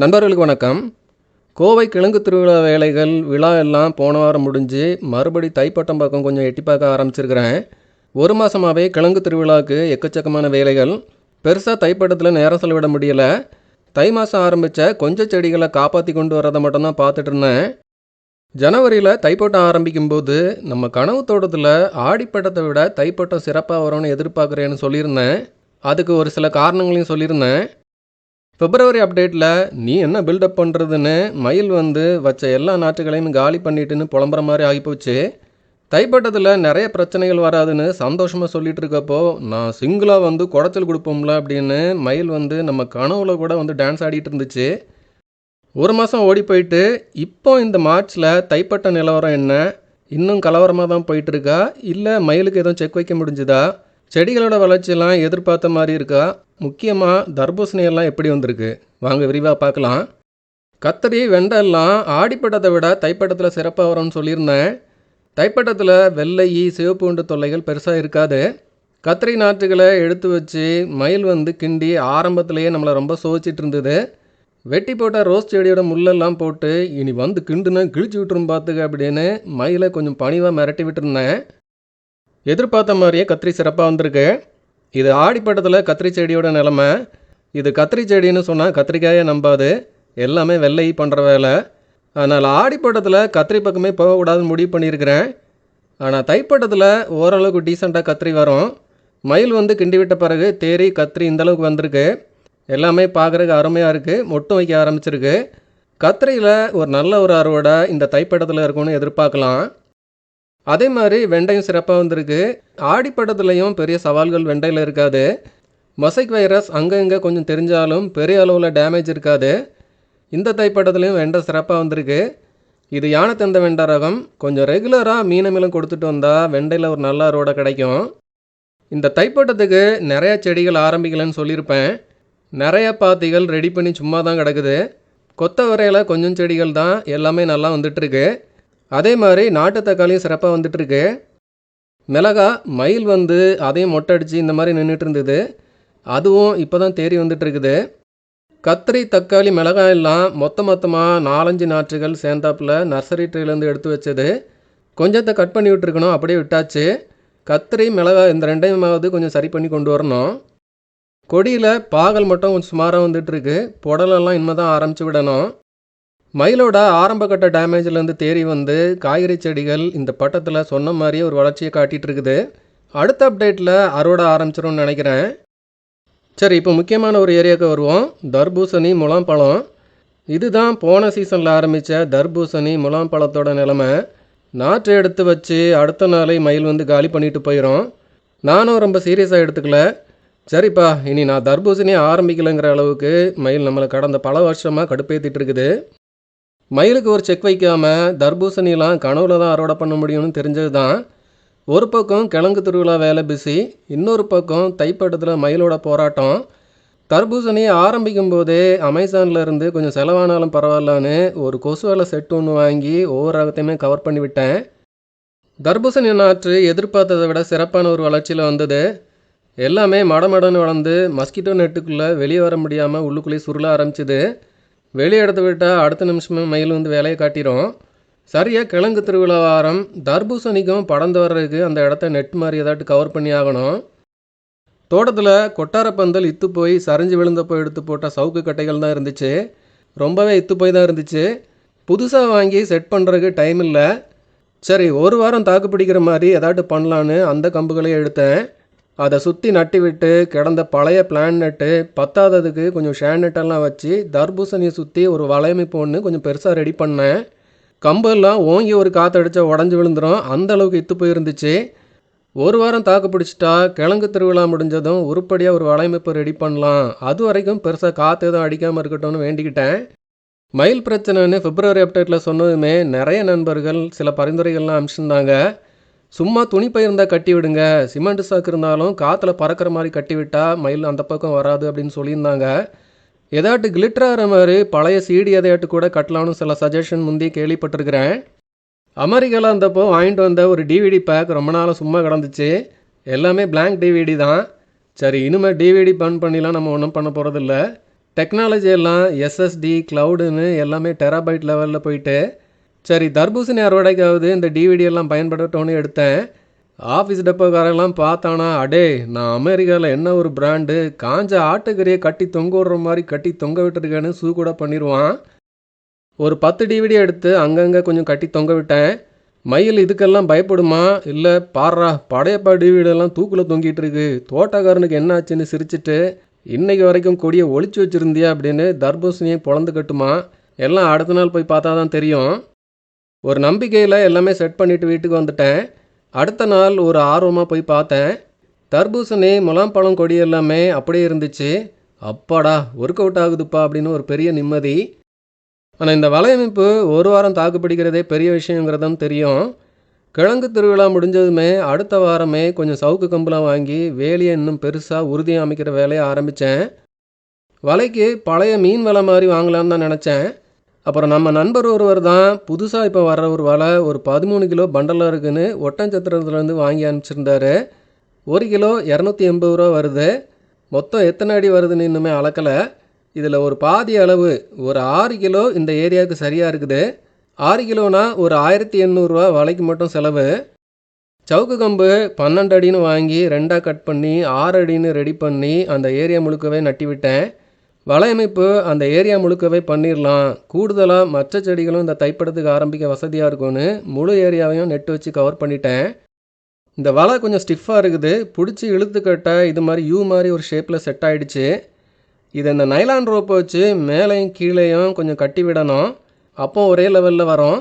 நண்பர்களுக்கு வணக்கம். கோவை கிழங்கு திருவிழா வேலைகள் விழா எல்லாம் போன வாரம் முடிஞ்சு மறுபடி தைப்பட்டம் பக்கம் கொஞ்சம் எட்டி பார்க்க ஆரம்பிச்சிருக்கிறேன். ஒரு மாதமாகவே கிழங்கு திருவிழாவுக்கு எக்கச்சக்கமான வேலைகள். பெருசாக தைப்பட்டத்தில் நேரம் செலவிட முடியலை. தை மாதம் ஆரம்பித்த கொஞ்சம் செடிகளை காப்பாற்றி கொண்டு வரதை மட்டும்தான் பார்த்துட்டு இருந்தேன். ஜனவரியில் தைப்பட்டம் ஆரம்பிக்கும்போது நம்ம கனவு தோட்டத்தில் ஆடிப்பட்டத்தை விட தைப்பட்டம் சிறப்பாக வரும்னு எதிர்பார்க்குறேன்னு சொல்லியிருந்தேன். அதுக்கு ஒரு சில காரணங்களையும் சொல்லியிருந்தேன். பிப்ரவரி அப்டேட்டில் நீ என்ன பில்டப் பண்ணுறதுன்னு மயில் வச்ச எல்லா நாற்றுகளையும் காலி பண்ணிட்டுன்னு புலம்புற மாதிரி ஆகிப்போச்சு. தைப்பட்டத்தில் நிறைய பிரச்சனைகள் வராதுன்னு சந்தோஷமாக சொல்லிட்டு இருக்கப்போ நான் சிங்கிளாக குடைச்சல் கொடுப்போம்ல அப்படின்னு மயில் நம்ம கனவுல கூட டான்ஸ் ஆடிட்டு இருந்துச்சு. ஒரு மாதம் ஓடி போயிட்டு இப்போ இந்த மார்ச்சில் தைப்பட்ட நிலவரம் என்ன? இன்னும் கலவரமாக தான் போயிட்டுருக்கா, இல்லை மயிலுக்கு எதுவும் செக் வைக்க முடிஞ்சுதா? செடிகளோட வளர்ச்சியெல்லாம் எதிர்பார்த்த மாதிரி இருக்கா? முக்கியமாக தர்பூசணியெல்லாம் எப்படி வந்திருக்கு? வாங்க விரிவாக பார்க்கலாம். கத்திரி வெண்டை எல்லாம் ஆடிப்பட்டத்தை விட தைப்பட்டத்தில் சிறப்பாக வரும்னு சொல்லியிருந்தேன். தைப்பட்டத்தில் வெள்ளை சிவப்பு தொல்லைகள் பெருசாக இருக்காது. கத்திரி நாற்றுகளை எடுத்து வச்சு மயில் கிண்டி ஆரம்பத்திலேயே நம்மளை ரொம்ப சோதிச்சிட்டு இருந்தது. வெட்டி போட்ட ரோஸ் செடியோட முள்ளெல்லாம் போட்டு இனி கிண்டுனா கிழிச்சு விட்டுரும் பார்த்துக்க அப்படின்னு மயிலை கொஞ்சம் பணிவாக மிரட்டி விட்டுருந்தேன். எதிர்பார்த்த மாதிரியே கத்திரி சிறப்பாக வந்திருக்கு. இது ஆடிப்பட்டத்தில் கத்திரி செடியோட நிலமை. இது கத்திரி செடின்னு சொன்னால் கத்திரிக்காயே நம்பாது, எல்லாமே வெள்ளை பண்ணுற வேலை. அதனால் ஆடிப்பட்டத்தில் கத்திரி பக்கமே போகக்கூடாதுன்னு முடிவு பண்ணியிருக்கிறேன். ஆனால் தைப்பட்டத்தில் ஓரளவுக்கு டீசெண்டாக கத்திரி வரும். மயில் கிண்டி விட்ட பிறகு தேரி கத்திரி இந்தளவுக்கு வந்திருக்கு. எல்லாமே பார்க்குறதுக்கு அருமையாக இருக்குது. மொட்டும் வைக்க ஆரம்பிச்சிருக்கு. கத்திரியில் ஒரு நல்ல ஒரு அறுவடை இந்த தைப்பட்டத்தில் இருக்கும்னு எதிர்பார்க்கலாம். அதே மாதிரி வெண்டையும் சிறப்பாக வந்திருக்கு. ஆடிப்பட்டத்துலேயும் பெரிய சவால்கள் வெண்டையில் இருக்காது. மொசைக் வைரஸ் அங்கே இங்கே கொஞ்சம் தெரிஞ்சாலும் பெரிய அளவில் டேமேஜ் இருக்காது. இந்த தைப்பட்டத்துலேயும் வெண்டை சிறப்பாக வந்திருக்கு. இது யானைத்தந்த வெண்டை ரகம். கொஞ்சம் ரெகுலராக மீனமிலம் கொடுத்துட்டு வந்தால் வெண்டையில் ஒரு நல்ல அறுவடை கிடைக்கும். இந்த தைப்பட்டத்துக்கு நிறையா செடிகள் ஆரம்பிக்கலன்னு சொல்லியிருப்பேன். நிறையா பாத்திகள் ரெடி பண்ணி சும்மா தான் கிடக்குது. கொத்த வரையில் கொஞ்சம் செடிகள் தான், எல்லாமே நல்லா வந்துட்டுருக்கு. அதே மாதிரி நாட்டு தக்காளியும் சிறப்பாக வந்துட்டுருக்கு. மிளகா மயில் அதையும் மொட்டை அடித்து இந்த மாதிரி நின்றுட்டு இருந்தது. அதுவும் இப்போ தான் தேறி வந்துட்டுருக்குது. கத்திரி தக்காளி மிளகாய் எல்லாம் மொத்தமாக 4-5 நாற்றுகள் சேர்ந்தாப்பில் நர்சரி ட்ரீலேருந்து எடுத்து வச்சது. கொஞ்சத்தை கட் பண்ணி விட்டுருக்கணும், அப்படியே விட்டாச்சு. கத்திரி மிளகாய் இந்த ரெண்டையுமாவது கொஞ்சம் சரி பண்ணி கொண்டு வரணும். கொடியில் பாகல் மட்டும் கொஞ்சம் சுமாராக வந்துட்டுருக்கு. புடலெல்லாம் இனிமே தான் ஆரம்பித்து விடணும். மயிலோட ஆரம்ப கட்ட டேமேஜ்லேருந்து தேறி காய்கறி செடிகள் இந்த பட்டத்தில் சொன்ன மாதிரியே ஒரு வளர்ச்சியை காட்டிகிட்டு இருக்குது. அடுத்த அப்டேட்டில் அறுவடை ஆரம்பிச்சிடும்னு நினைக்கிறேன். சரி, இப்போ முக்கியமான ஒரு ஏரியாவுக்கு வருவோம். தர்பூசணி முலாம்பழம். இதுதான் போன சீசனில் ஆரம்பித்த தர்பூசணி முலாம்பழத்தோட நிலைமை. நாற்று எடுத்து வச்சு அடுத்த நாளை மயில் காலி பண்ணிட்டு போயிடும். நானும் ரொம்ப சீரியஸாக எடுத்துக்கல. சரிப்பா, இனி நான் தர்பூசணியை ஆரம்பிக்கலைங்கிற அளவுக்கு மயில் நம்மளை கடந்த பல வருஷமாக கடுப்பேற்றிட்டு இருக்குது. மயிலுக்கு ஒரு செக் வைக்காமல் தர்பூசணிலாம் கனவுல தான் அறுவடை பண்ண முடியும்னு தெரிஞ்சது தான். ஒரு பக்கம் கிழங்கு திருவிழா வேலை பிஸி, இன்னொரு பக்கம் தைப்பட்டத்தில் மயிலோட போராட்டம். தர்பூசணியை ஆரம்பிக்கும் போதே அமேசானில் இருந்து கொஞ்சம் செலவானாலும் பரவாயில்லன்னு ஒரு கொசு வலை செட் ஒன்று வாங்கி ஒவ்வொரு ரகத்தையுமே கவர் பண்ணி விட்டேன். தர்பூசணி நாற்று எதிர்பார்த்ததை விட சிறப்பான ஒரு வளர்ச்சியில் வந்தது. எல்லாமே மடமடன்னு வளர்ந்து மஸ்கிட்டோ நெட்டுக்குள்ளே வெளியே வர முடியாமல் உள்ளுக்குள்ளேயே சுருள ஆரம்பிச்சிது. வெளியே எடுத்து விட்டால் அடுத்த நிமிஷமே மயில் வேலையை காட்டிடும். சரியாக கிழங்கு திருவிழா வாரம் தர்பூசணிக்கும் படந்து வர்றதுக்கு அந்த இடத்த நெட் மாதிரி ஏதாட்டு கவர் பண்ணி ஆகணும். தோட்டத்தில் கொட்டார பந்தல் இத்து போய் சரிஞ்சு விழுந்தப்போ எடுத்து போட்ட சவுக்கு கட்டைகள் தான் இருந்துச்சு. ரொம்பவே இத்து போய் தான் இருந்துச்சு. புதுசாக வாங்கி செட் பண்ணுறதுக்கு டைம் இல்லை. சரி, ஒரு வாரம் தாக்கு பிடிக்கிற மாதிரி ஏதாட்டு பண்ணலான்னு அந்த கம்புகளையே எடுத்தேன். அதை சுற்றி நட்டி விட்டு கிடந்த பழைய பிளான் நட்டு பத்தாததுக்கு கொஞ்சம் ஷேன் நட்டெல்லாம் வச்சு தர்பூசணியை சுற்றி ஒரு வளையமைப்பு ஒன்று கொஞ்சம் பெருசாக ரெடி பண்ணேன். கம்பெல்லாம் ஓங்கி ஒரு காற்றடிச்சா உடஞ்சி விழுந்துடும், அந்த அளவுக்கு இத்து போயிருந்துச்சு. ஒரு வாரம் தாக்கு பிடிச்சிட்டா கிழங்கு திருவிழா முடிஞ்சதும் உருப்படியாக ஒரு வளையமைப்பு ரெடி பண்ணலாம். அது வரைக்கும் பெருசாக காற்று எதுவும் அடிக்காமல் இருக்கட்டும்னு வேண்டிக்கிட்டேன். மயில் பிரச்சனைன்னு பிப்ரவரி அப்டேட்டில் சொன்னதுமே நிறைய நண்பர்கள் சில பரிந்துரைகள்லாம் அனுப்பிச்சிருந்தாங்க. சும்மா துணி பயிருந்தால் கட்டி விடுங்க, சிமெண்ட் சாக்கு இருந்தாலும் காற்றுல பறக்கிற மாதிரி கட்டி விட்டால் மயில் அந்த பக்கம் வராது அப்படின்னு சொல்லியிருந்தாங்க. ஏதாட்டு கிளிட்டராகிற மாதிரி பழைய சீடி எதையாட்டு கூட கட்டலாம்னு சில சஜஷன் முந்தைய கேள்விப்பட்டிருக்கிறேன். அமெரிக்காவில் இருந்தப்போ வாங்கிட்டு வந்த ஒரு டிவிடி பேக் ரொம்ப நாளாக சும்மா கிடந்துச்சு. எல்லாமே பிளாங்க் டிவிடி தான். சரி, இனிமேல் டிவிடி பன் பண்ணிலாம் நம்ம ஒன்றும் பண்ண போகிறதில்ல. டெக்னாலஜி எல்லாம் எஸ்எஸ்டி க்ளவுடுன்னு எல்லாமே டெராபைட் லெவலில் போயிட்டு சரி தர்பூசணி அறுவடைக்காவது இந்த டிவிடி எல்லாம் பயன்படுத்தோன்னு எடுத்தேன். ஆஃபீஸ் டெப்போக்காரெல்லாம் பார்த்தானா, அடே நான் அமெரிக்காவில் என்ன ஒரு பிராண்டு, காஞ்ச ஆட்டுக்கறியை கட்டி தொங்க விடுற மாதிரி கட்டி தொங்க விட்டுருக்கேன்னு சூ கூட பண்ணிடுவான். ஒரு 10 டிவிடி எடுத்து அங்கங்கே கொஞ்சம் கட்டி தொங்க விட்டேன். மயில் இதுக்கெல்லாம் பயப்படுமா, இல்லை பாடுறா படையப்பா டிவிடியெல்லாம் தூக்கில் தொங்கிட்டு இருக்கு, தோட்டக்காரனுக்கு என்ன ஆச்சுன்னு சிரிச்சிட்டு இன்னைக்கு வரைக்கும் கொடியை ஒளிச்சு வச்சுருந்தியா அப்படின்னு தர்பூசணியை பொழந்து கட்டுமா. எல்லாம் அடுத்த நாள் போய் பார்த்தா தான் தெரியும். ஒரு நம்பிக்கையில் எல்லாமே செட் பண்ணிவிட்டு வீட்டுக்கு வந்துட்டேன். அடுத்த நாள் ஒரு ஆர்வமாக போய் பார்த்தேன். தர்பூசணி முலாம்பழம் கொடி எல்லாமே அப்படியே இருந்துச்சு. அப்பாடா ஒர்க் அவுட் ஆகுதுப்பா அப்படின்னு ஒரு பெரிய நிம்மதி. ஆனால் இந்த வலையமைப்பு ஒரு வாரம் தாக்கு பிடிக்கிறதே பெரிய விஷயங்கிறதும் தெரியும். கிழங்கு திருவிழா முடிஞ்சதுமே அடுத்த வாரமே கொஞ்சம் சவுக்கு கம்புலாம் வாங்கி வேலியை இன்னும் பெருசாக உறுதியாக அமைக்கிற வேலையை ஆரம்பித்தேன். வலைக்கு பழைய மீன் வலை மாதிரி வாங்கலான்னு தான் நினச்சேன். அப்புறம் நம்ம நண்பர் ஒருவர் தான் புதுசாக இப்போ வர்ற ஒரு வலை ஒரு 13 கிலோ பண்டலாக இருக்குன்னு ஒட்டஞ்சத்திரத்துலேருந்து வாங்கி அனுப்பிச்சிருந்தாரு. 1 கிலோ 280 ரூபா வருது. மொத்தம் எத்தனை அடி வருதுன்னு இன்னுமே அளக்கலை. இதில் ஒரு பாதி அளவு ஒரு 6 கிலோ இந்த ஏரியாவுக்கு சரியாக இருக்குது. 6 கிலோனா ஒரு 1800 ரூபா வலைக்கு மட்டும் செலவு. சவுக்கு கம்பு 12 அடின்னு வாங்கி 2ஆக கட் பண்ணி 6 அடின்னு ரெடி பண்ணி அந்த ஏரியா முழுக்கவே நட்டி விட்டேன். வலையமைப்பு அந்த ஏரியா முழுக்கவே பண்ணிடலாம், கூடுதலாக மற்ற செடிகளும் இந்த தைப்படத்துக்கு ஆரம்பிக்க வசதியாக இருக்கும்னு முழு ஏரியாவையும் நெட்டு வச்சு கவர் பண்ணிட்டேன். இந்த வலை கொஞ்சம் ஸ்டிஃபாக இருக்குது, பிடிச்சி இழுத்து கட்ட இது மாதிரி யூ மாதிரி ஒரு ஷேப்பில் செட் ஆகிடுச்சு. இதை இந்த நைலான் ரோப்பை வச்சு மேலேயும் கீழேயும் கொஞ்சம் கட்டி விடணும், அப்போ ஒரே லெவலில் வரும்.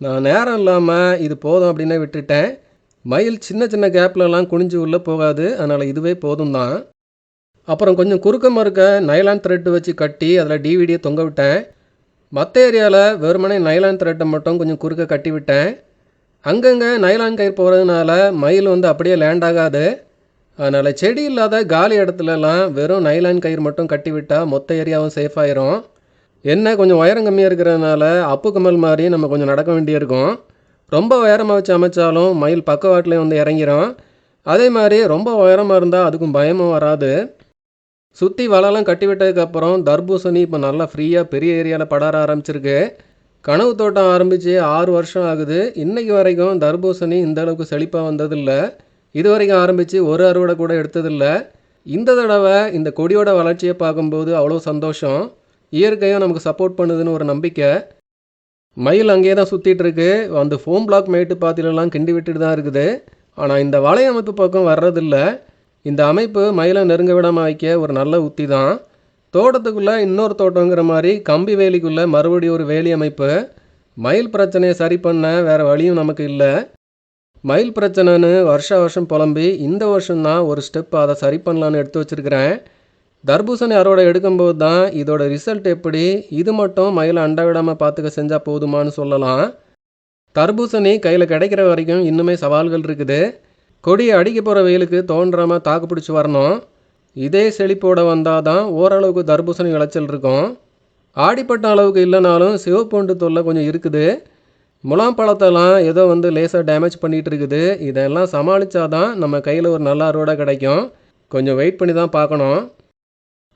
நான் நேரம் இல்லாமல் இது போதும் அப்படின்னு விட்டுட்டேன். மயில் சின்ன சின்ன கேப்லலாம் குனிஞ்சு உள்ளே போகாது, அதனால் இதுவே போதும் தான். அப்புறம் கொஞ்சம் குறுக்க மறுக்க நைலான் த்ரெட்டு வச்சு கட்டி அதில் டிவிடியை தொங்க விட்டேன். மற்ற ஏரியாவில் வெறுமனே நைலான் த்ரெட்டை மட்டும் கொஞ்சம் குறுக்க கட்டி விட்டேன். அங்கங்கே நைலான் கயிறு போகிறதுனால மயில் அப்படியே லேண்ட் ஆகாது. அதனால் செடி இல்லாத காலி இடத்துலலாம் வெறும் நைலான் கயிறு மட்டும் கட்டி விட்டால் மொத்த ஏரியாவும் சேஃப் ஆயிரும். என்ன கொஞ்சம் உயரம் கம்மியாக இருக்கிறதுனால அப்பு கமல் மாதிரி நம்ம கொஞ்சம் நடக்க வேண்டியிருக்கும். ரொம்ப உயரமாக வச்சு அமைச்சாலும் மயில் பக்கவாட்டிலையும் இறங்கிடும். அதே மாதிரி ரொம்ப உயரமாக இருந்தால் அதுக்கும் பயமும் வராது. சுற்றி வலைலாம் கட்டி விட்டதுக்கப்புறம் தர்பூசணி இப்போ நல்லா ஃப்ரீயாக பெரிய ஏரியாவில் படார ஆரம்பிச்சிருக்கு. கனவு தோட்டம் ஆரம்பித்து 6 வருஷம் ஆகுது. இன்றைக்கி வரைக்கும் தர்பூசணி இந்த அளவுக்கு செழிப்பாக வந்ததில்லை. இது வரைக்கும் ஆரம்பித்து ஒரு அறுவடை கூட எடுத்ததில்லை. இந்த தடவை இந்த கொடியோட வளர்ச்சியை பார்க்கும்போது அவ்வளோ சந்தோஷம். இயற்கையும் நமக்கு சப்போர்ட் பண்ணுதுன்னு ஒரு நம்பிக்கை. மயில் அங்கேயே தான் சுற்றிட்டு இருக்கு. அந்த ஃபோம் பிளாக் மேட்டு பாத்திலெல்லாம் கிண்டி விட்டுட்டு தான் இருக்குது. ஆனால் இந்த வலை அமைப்பு பக்கம் வர்றதில்லை. இந்த அமைப்பு மயிலை நெருங்க விடாமல் வைக்க ஒரு நல்ல உத்தி தான். தோட்டத்துக்குள்ளே இன்னொரு தோட்டங்கிற மாதிரி கம்பி வேலிக்குள்ளே மறுபடியும் ஒரு வேலி அமைப்பு. மயில் பிரச்சனையை சரி பண்ண வேறு வழியும் நமக்கு இல்லை. மயில் பிரச்சனைன்னு வருஷம் புலம்பி இந்த வருஷம்தான் ஒரு ஸ்டெப் அதை சரி பண்ணலான்னு எடுத்து வச்சுருக்கிறேன். தர்பூசணி அறுவடை எடுக்கும்போது தான் இதோட ரிசல்ட் எப்படி, இது மட்டும் மயிலை அண்ட விடாமல் பார்த்துக்க செஞ்சால் போதுமானு சொல்லலாம். தர்பூசணி கையில் கிடைக்கிற வரைக்கும் இன்னுமே சவால்கள் இருக்குது. கொடியை அடிக்க போகிற வெயிலுக்கு தோன்றாமல் தாக்கு பிடிச்சி வரணும். இதே செழிப்போடு வந்தால் தான் ஓரளவுக்கு தர்பூசணி விளைச்சல் இருக்கும். ஆடிப்பட்ட அளவுக்கு இல்லைனாலும் சிவப்பூண்டு தொல்லை கொஞ்சம் இருக்குது. முலாம்பழத்தெல்லாம் ஏதோ லேசாக டேமேஜ் பண்ணிகிட்டு இருக்குது. இதெல்லாம் சமாளித்தாதான் நம்ம கையில் ஒரு நல்ல அறுவடை கிடைக்கும். கொஞ்சம் வெயிட் பண்ணி தான் பார்க்கணும்.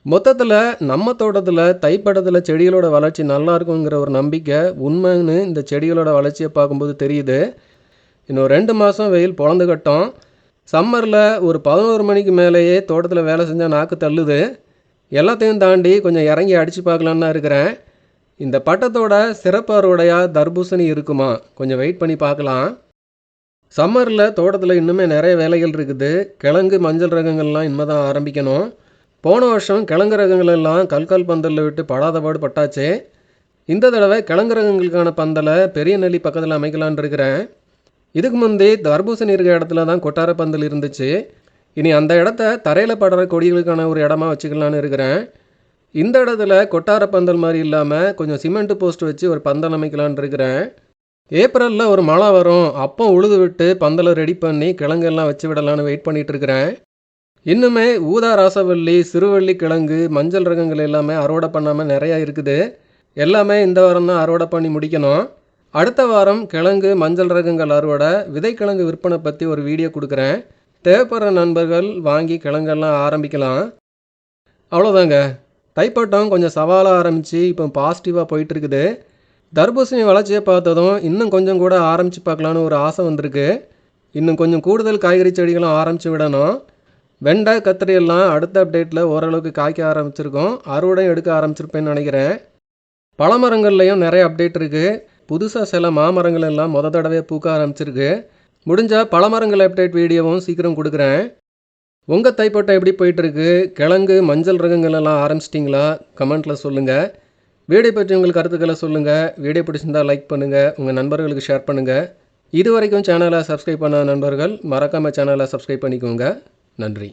மொத்தத்தில் நம்ம தோட்டத்தில் தைப்படத்தில் செடிகளோட வளர்ச்சி நல்லா இருக்குங்கிற ஒரு நம்பிக்கை உண்மைன்னு இந்த செடிகளோட வளர்ச்சியை பார்க்கும்போது தெரியுது. இன்னும் 2 மாதம் வெயில் பொழந்து கட்டும். சம்மரில் ஒரு 11 மணிக்கு மேலேயே தோட்டத்தில் வேலை செஞ்சால் நாக்கு தள்ளுது. எல்லாத்தையும் தாண்டி கொஞ்சம் இறங்கி அடித்து பார்க்கலான்னு தான் இருக்கிறேன். இந்த பட்டத்தோட சிறப்பு அறுவடையாக தர்பூசணி இருக்குமா, கொஞ்சம் வெயிட் பண்ணி பார்க்கலாம். சம்மரில் தோட்டத்தில் இன்னுமே நிறைய வேலைகள் இருக்குது. கிழங்கு மஞ்சள் ரகங்கள்லாம் இனிமே தான் ஆரம்பிக்கணும். போன வருஷம் கிழங்கு ரகங்கள் எல்லாம் கல்கால் பந்தலில் விட்டு படாத பாடு பட்டாச்சு. இந்த தடவை கிழங்கு ரகங்களுக்கான பந்தலை பெரிய நெல்லி பக்கத்தில் அமைக்கலான் இருக்கிறேன். இதுக்கு முந்தைய தர்பூசணி இருக்கிற இடத்துல தான் கொட்டார பந்தல் இருந்துச்சு. இனி அந்த இடத்த தரையில் படுற கொடிகளுக்கான ஒரு இடமா வச்சுக்கலான்னு இருக்கிறேன். இந்த இடத்துல கொட்டார பந்தல் மாதிரி இல்லாமல் கொஞ்சம் சிமெண்ட் போஸ்ட் வச்சு ஒரு பந்தல் அமைக்கலான் இருக்கிறேன். ஏப்ரலில் ஒரு மழை வரும், அப்போ உழுது விட்டு பந்தலை ரெடி பண்ணி கிழங்கெல்லாம் வச்சு விடலான்னு வெயிட் பண்ணிகிட்டு இருக்கிறேன். இன்னுமே ஊதா ராசவல்லி, சிறுவள்ளி கிழங்கு, மஞ்சள் ரகங்கள் எல்லாமே அறுவடை பண்ணாமல் நிறையா இருக்குது. எல்லாமே இந்த வாரம் தான் அறுவடை பண்ணி முடிக்கணும். அடுத்த வாரம் கிழங்கு மஞ்சள் ரகங்கள் அறுவடை, விதைக்கிழங்கு விற்பனை பற்றி ஒரு வீடியோ கொடுக்குறேன். தேவைப்படுற நண்பர்கள் வாங்கி கிழங்கெல்லாம் ஆரம்பிக்கலாம். அவ்வளோதாங்க. தைப்பட்டம் கொஞ்சம் சவாலாக ஆரம்பித்து இப்போ பாசிட்டிவாக போயிட்டுருக்குது. தர்பூசணி வளர்ச்சியை பார்த்ததும் இன்னும் கொஞ்சம் கூட ஆரம்பித்து பார்க்கலான்னு ஒரு ஆசை வந்திருக்கு. இன்னும் கொஞ்சம் கூடுதல் காய்கறி செடிகளும் ஆரம்பித்து விடணும். வெண்டை கத்திரி எல்லாம் அடுத்த அப்டேட்டில் ஓரளவுக்கு காய்க்க ஆரம்பிச்சிருக்கோம். அறுவடை எடுக்க ஆரம்பிச்சிருப்பேன்னு நினைக்கிறேன். பழமரங்கள்லையும் நிறைய அப்டேட் இருக்குது. புதுசாக சில மாமரங்கள் எல்லாம் தடவை பூக்க ஆரம்பிச்சிருக்கு. முடிஞ்சால் பழமரங்கள் அப்டேட் வீடியோவும் சீக்கிரம் கொடுக்குறேன். உங்கள் தைப்பட்டம் எப்படி போயிட்டுருக்கு? கிழங்கு மஞ்சள் ரகங்கள் எல்லாம் ஆரம்பிச்சிட்டிங்களா? கமெண்ட்டில் சொல்லுங்கள். வீடியோ பற்றி உங்களுக்கு கருத்துக்களை சொல்லுங்கள். வீடியோ பிடிச்சிருந்தால் லைக் பண்ணுங்கள், உங்கள் நண்பர்களுக்கு ஷேர் பண்ணுங்கள். இது வரைக்கும் சேனலை சப்ஸ்கிரைப் பண்ண நண்பர்கள் மறக்காமல் சேனலை சப்ஸ்கிரைப் பண்ணிக்கோங்க. நன்றி.